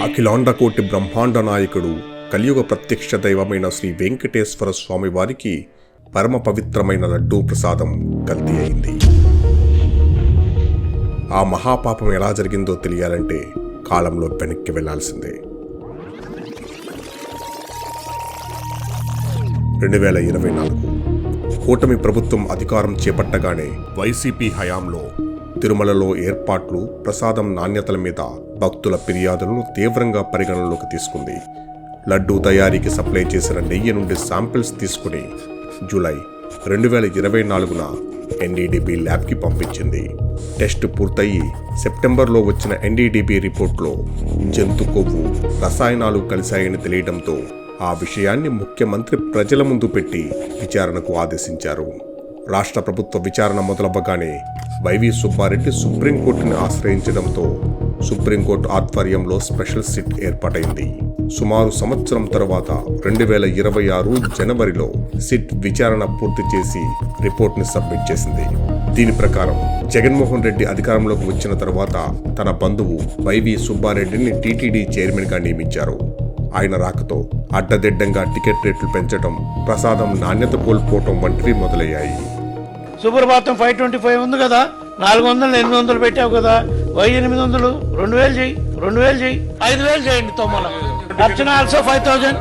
అఖిలాండకోటి బ్రహ్మాండ నాయకుడు కలియుగ ప్రత్యక్ష దైవమైన శ్రీ వెంకటేశ్వర స్వామి వారికి పరమ పవిత్రమైన లడ్డూ ప్రసాదం కల్తీ అయింది. ఆ మహాపాపం ఎలా జరిగిందో తెలియాలంటే కాలంలో వెనక్కి వెళ్లాల్సిందే. 2024 కూటమి ప్రభుత్వం అధికారం చేపట్టగానే వైసీపీ హయాంలో తిరుమలలో ఏర్పాట్లు, ప్రసాదం నాణ్యతల మీద భక్తుల ఫిర్యాదులను తీవ్రంగా పరిగణనలోకి తీసుకుంది. లడ్డూ తయారీకి సప్లై చేసిన నెయ్యి నుండి శాంపిల్స్ తీసుకుని జూలై 2024న ఎన్డీడీబీ ల్యాబ్కి పంపించింది. టెస్ట్ పూర్తయి సెప్టెంబర్లో వచ్చిన ఎన్డీడీబీ రిపోర్ట్లో జంతు కొవ్వు, రసాయనాలు కలిశాయని తెలియడంతో ఆ విషయాన్ని ముఖ్యమంత్రి ప్రజల ముందు పెట్టి విచారణకు ఆదేశించారు. రాష్ట్ర ప్రభుత్వ విచారణ మొదలవ్వగానే వైవి సుబ్బారెడ్డి సుప్రీంకోర్టుని ఆశ్రయించడంతో సుప్రీంకోర్టు ఆధ్వర్యంలో స్పెషల్ సిట్ ఏర్పాటైంది. సుమారు సంవత్సరం తర్వాత 2026 జనవరిలో సిట్ విచారణ పూర్తి చేసి రిపోర్ట్ని సబ్మిట్ చేసింది. దీని ప్రకారం జగన్మోహన్ రెడ్డి అధికారంలోకి వచ్చిన తర్వాత తన బంధువు వైవి సుబ్బారెడ్డిని టీటీడీ చైర్మన్గా నియమించారు. ఆయన రాకతో అడ్డదిడ్డంగా టికెట్ రేట్లు పెంచడం, ప్రసాదం నాణ్యత కోల్పోవటం వంటివి మొదలయ్యాయి. సుప్రభాతం 525 ఉంది కదా, 400 800 పెట్టావు కదా, 800 2000 చేయి, 2000 చేయి, 5000 చేయండి. తొమ్మల అర్చన ఆల్సో 5000.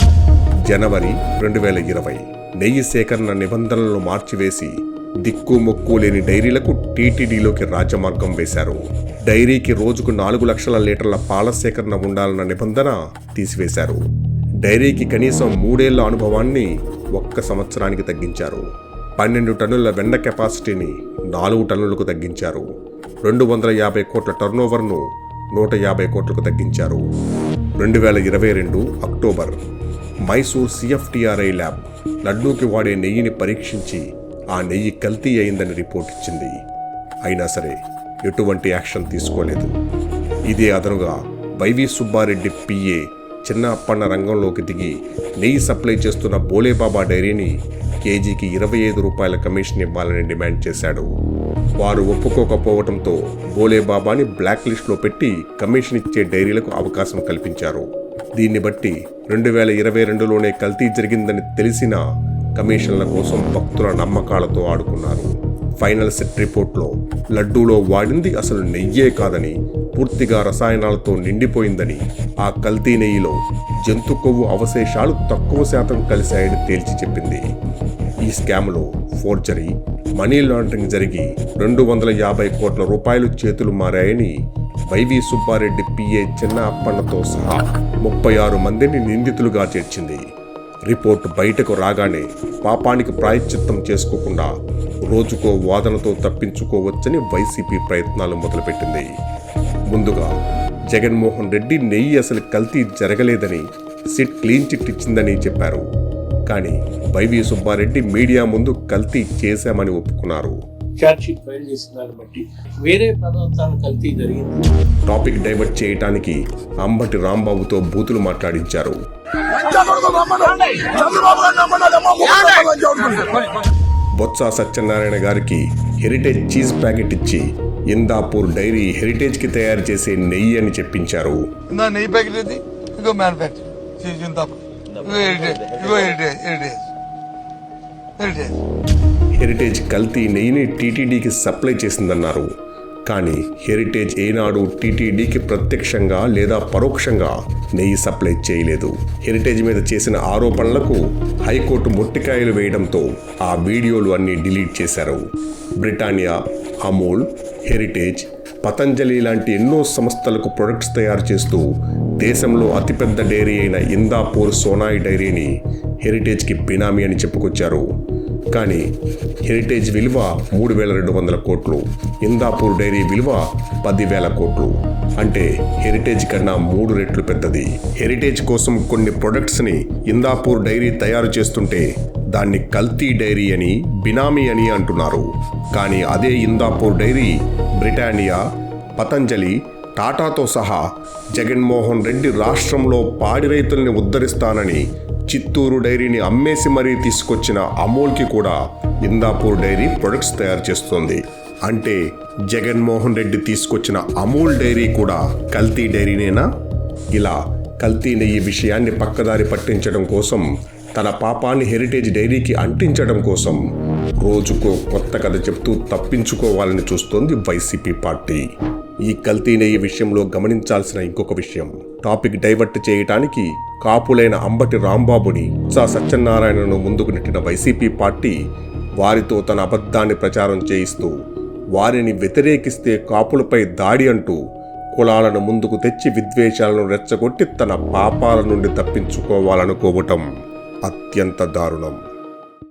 జనవరి 2020 నెయ్యి సేకరణ నిబంధనలను మార్చివేసి దిక్కు మొక్కు లేని డైరీలకు టీటీడీలోకి రాజమార్గం వేశారు. డైరీకి రోజుకు 4 లక్షల లీటర్ల పాల సేకరణ ఉండాలన్న నిబంధన తీసివేశారు. డైరీకి కనీసం 3 ఏళ్ల అనుభవాన్ని 1 సంవత్సరానికి తగ్గించారు. 12 టన్నుల వెన్న కెపాసిటీని 4 టన్నులకు తగ్గించారు. 250 కోట్ల టర్నోవర్ను 150 కోట్లకు తగ్గించారు. 2022 అక్టోబర్ మైసూర్ సిఎఫ్టిఆర్ఐ ల్యాబ్ లడ్డూకి వాడే నెయ్యిని పరీక్షించి ఆ నెయ్యి కల్తీ అయిందని రిపోర్ట్ ఇచ్చింది. అయినా సరే ఎటువంటి యాక్షన్ తీసుకోలేదు. ఇదే అదనుగా వైవి సుబ్బారెడ్డి పిఏ చిన్న అప్పన్న రంగంలోకి దిగి నెయ్యి సప్లై చేస్తున్న బోలేబాబా డైరీని కేజీకి 25 రూపాయల కమిషన్ ఇవ్వాలని డిమాండ్ చేశాడు. వారు ఒప్పుకోకపోవడంతో బోలేబాబాని బ్లాక్ లిస్ట్లో పెట్టి కమిషన్ ఇచ్చే డైరీలకు అవకాశం కల్పించారు. దీన్ని బట్టి 2022లోనే కల్తీ జరిగిందని తెలిసినా కమిషన్ల కోసం భక్తుల నమ్మకాలతో ఆడుకున్నారు. ఫైనల్ సెట్ రిపోర్ట్లో లడ్డూలో వాడింది అసలు నెయ్యే కాదని, పూర్తిగా రసాయనాలతో నిండిపోయిందని, ఆ కల్తీ నెయ్యిలో జంతు కొవ్వు అవశేషాలు తక్కువ శాతం కలిశాయని తేల్చి చెప్పింది. ఈ స్కామ్లో ఫోర్జరీ, మనీ లాండరింగ్ జరిగి 250 కోట్ల రూపాయలు చేతులు మారాయని వైవి సుబ్బారెడ్డి పిఏ చిన్న అప్పన్నతో సహా 36 మందిని నిందితులుగా చేర్చింది. రిపోర్టు బయటకు రాగానే పాపానికి ప్రాయశ్చిత్తం చేసుకోకుండా రోజుకో వాదనతో తప్పించుకోవచ్చని వైసీపీ ప్రయత్నాలు మొదలుపెట్టింది. ముందుగా జగన్మోహన్ రెడ్డి నెయ్యి అసలు కల్తీ జరగలేదని, సిట్ క్లీన్ చిట్ ఇచ్చిందని చెప్పారు. కానీ వైవి సుబ్బారెడ్డి మీడియా ముందు కల్తీ చేశామని ఒప్పుకున్నారు. టాపిక్ డైవర్ట్ చేయటానికి అంబటి రాంబాబుతో బూతులు మాట్లాడించారు. బొత్స సత్యనారాయణ గారికి హెరిటేజ్ చీజ్ ప్యాకెట్ ఇచ్చి ఇందాపూర్ డైరీ హెరిటేజ్ కి తయారు చేసే నెయ్యి అని చెప్పించారు. హెరిటేజ్ కల్తీ నెయ్యిని టీటీడీకి సప్లై చేసిందన్నారు. కానీ హెరిటేజ్ ఏనాడు టీటీడీకి ప్రత్యక్షంగా లేదా పరోక్షంగా నెయ్యి సప్లై చేయలేదు. హెరిటేజ్ మీద చేసిన ఆరోపణలకు హైకోర్టు మొట్టికాయలు వేయడంతో ఆ వీడియోలు అన్నీ డిలీట్ చేశారు. బ్రిటానియా, అమూల్, హెరిటేజ్, పతంజలి లాంటి ఎన్నో సంస్థలకు ప్రొడక్ట్స్ తయారు చేస్తూ దేశంలో అతిపెద్ద డైరీ అయిన ఇందాపూర్ సోనాయి డైరీని హెరిటేజ్కి బినామీ అని చెప్పుకొచ్చారు. కానీ హెరిటేజ్ విలువ 3,200 కోట్లు, ఇందాపూర్ డైరీ విలువ 10,000 కోట్లు. అంటే హెరిటేజ్ కన్నా 3 రెట్లు పెద్దది. హెరిటేజ్ కోసం కొన్ని ప్రొడక్ట్స్ని ఇందాపూర్ డైరీ తయారు చేస్తుంటే దాన్ని కల్తీ డైరీ అని, బినామీ అని అంటున్నారు. కానీ అదే ఇందాపూర్ డైరీ బ్రిటానియా, పతంజలి, టాటాతో సహా జగన్మోహన్ రెడ్డి రాష్ట్రంలో పాడి రైతుల్ని ఉద్ధరిస్తానని చిత్తూరు డైరీని అమ్మేసి మరీ తీసుకొచ్చిన అమూల్కి కూడా ఇందాపూర్ డైరీ ప్రొడక్ట్స్ తయారు చేస్తోంది. అంటే జగన్మోహన్ రెడ్డి తీసుకొచ్చిన అమూల్ డైరీ కూడా కల్తీ డైరీనేనా? ఇలా కల్తీ నెయ్యి విషయాన్ని పక్కదారి పట్టించడం కోసం, తన పాపాన్ని హెరిటేజ్ డైరీకి అంటించడం కోసం రోజుకో కొత్త కథ చెప్తూ తప్పించుకోవాలని చూస్తోంది వైసీపీ పార్టీ. ఈ కల్తీ నెయ్యి విషయంలో గమనించాల్సిన ఇంకొక విషయం, టాపిక్ డైవర్ట్ చేయటానికి కాపులైన అంబటి రాంబాబుని, సత్యనారాయణను ముందుకు నెట్టిన వైసీపీ పార్టీ వారితో తన అబద్ధాన్ని ప్రచారం చేయిస్తూ, వారిని వ్యతిరేకిస్తే కాపులపై దాడి అంటూ కులాలను ముందుకు తెచ్చి విద్వేషాలను రెచ్చగొట్టి తన పాపాల నుండి తప్పించుకోవాలనుకోవటం అత్యంత దారుణం.